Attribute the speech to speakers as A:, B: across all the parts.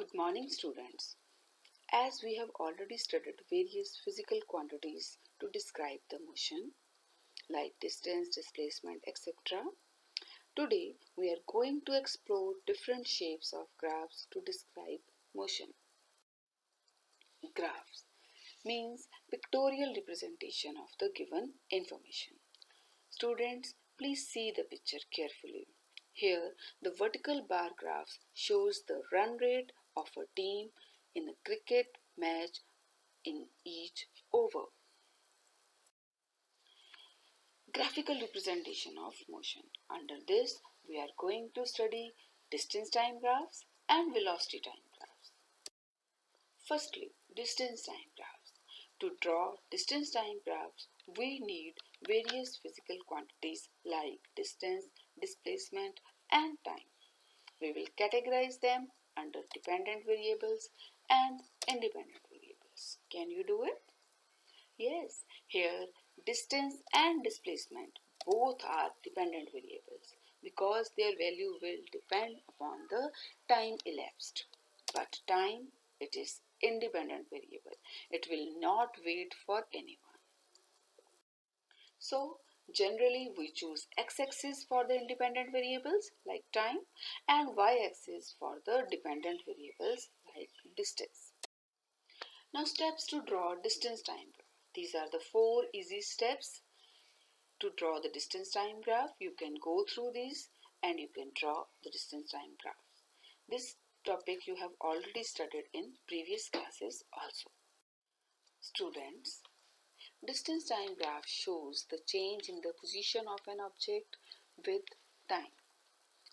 A: Good morning, students. As we have already studied various physical quantities to describe the motion, like distance, displacement, etc., today we are going to explore different shapes of graphs to describe motion. Graphs means pictorial representation of the given information. Students, please see the picture carefully. Here, the vertical bar graph shows the run rate of a team in a cricket match in each over. Graphical representation of motion. Under this, we are going to study distance time graphs and velocity time graphs. Firstly, distance time graphs. To draw distance time graphs, we need various physical quantities like distance, displacement, and time. We will categorize them under dependent variables and independent variables. Can you do it? Yes, here distance and displacement both are dependent variables because their value will depend upon the time elapsed. But time, it is independent variable. It will not wait for anyone. So generally we choose x-axis for the independent variables like time and y-axis for the dependent variables like distance. Now steps to draw distance time graph. These are the 4 easy steps to draw the distance time graph. You can go through these and you can draw the distance time graph. This topic you have already studied in previous classes also. Students, distance time graph shows the change in the position of an object with time.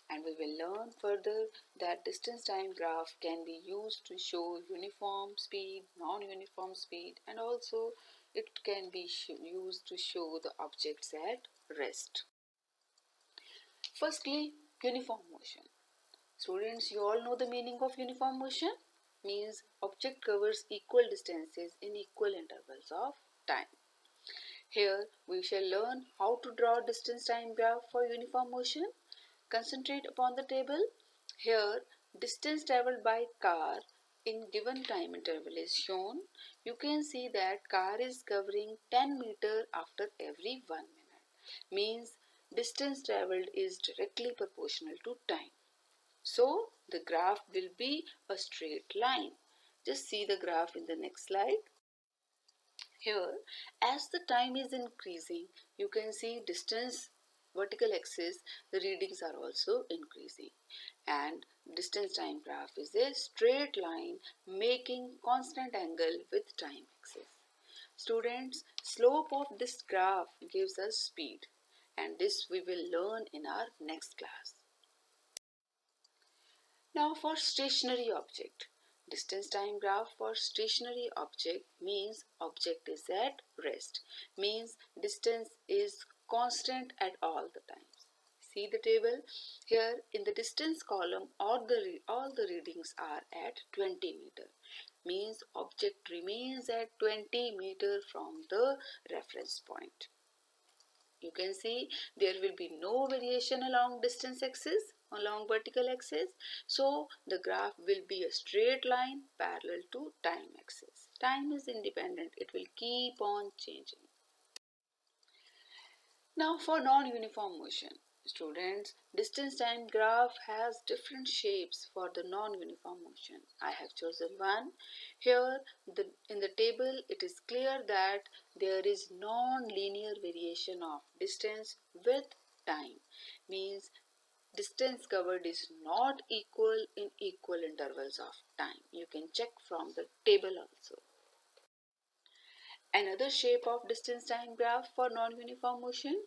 A: And we will learn further that distance time graph can be used to show uniform speed, non-uniform speed, and also it can be used to show the objects at rest. Firstly, uniform motion. Students, you all know the meaning of uniform motion? Means object covers equal distances in equal intervals of time. Here we shall learn how to draw distance time graph for uniform motion. Concentrate upon the table. Here distance traveled by car in given time interval is shown. You can see that car is covering 10 meter after every 1 minute. Means distance traveled is directly proportional to time. So the graph will be a straight line. Just see the graph in the next slide. Here, as the time is increasing, you can see distance vertical axis, the readings are also increasing. And distance time graph is a straight line making constant angle with time axis. Students, slope of this graph gives us speed, and this we will learn in our next class. Now for stationary object. Distance time graph for stationary object means object is at rest. Means distance is constant at all the times. See the table? Here in the distance column all the readings are at 20 meter. Means object remains at 20 meter from the reference point. You can see there will be no variation along distance axis, along vertical axis. So the graph will be a straight line parallel to time axis. Time is independent. It will keep on changing. Now for non-uniform motion. Students, distance time graph has different shapes for the non-uniform motion. I have chosen one. Here in the table it is clear that there is non-linear variation of distance with time. Means distance covered is not equal in equal intervals of time. You can check from the table also. Another shape of distance time graph for non-uniform motion.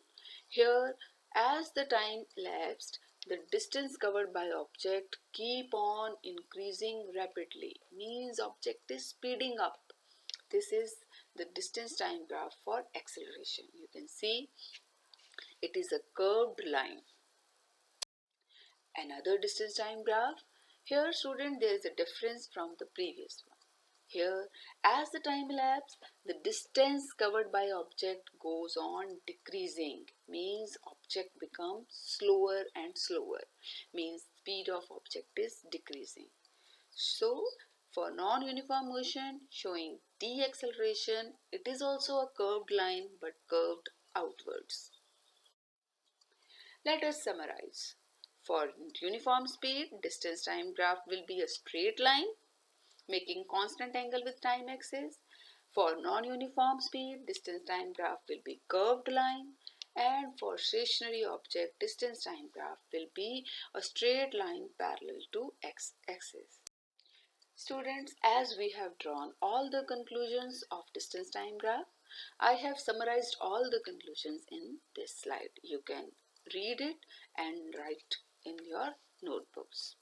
A: Here, as the time elapsed, the distance covered by object keep on increasing rapidly. Means object is speeding up. This is the distance time graph for acceleration. You can see it is a curved line. Another distance time graph. Here, student, there is a difference from the previous one. Here, as the time elapses, the distance covered by object goes on decreasing. Means object becomes slower and slower. Means speed of object is decreasing. So, for non-uniform motion showing deceleration, it is also a curved line but curved outwards. Let us summarize. For uniform speed, distance time graph will be a straight line making constant angle with time axis. For non-uniform speed, distance time graph will be curved line, and for stationary object, distance time graph will be a straight line parallel to x-axis. Students, as we have drawn all the conclusions of distance time graph, I have summarized all the conclusions in this slide. You can read it and write in your notebooks.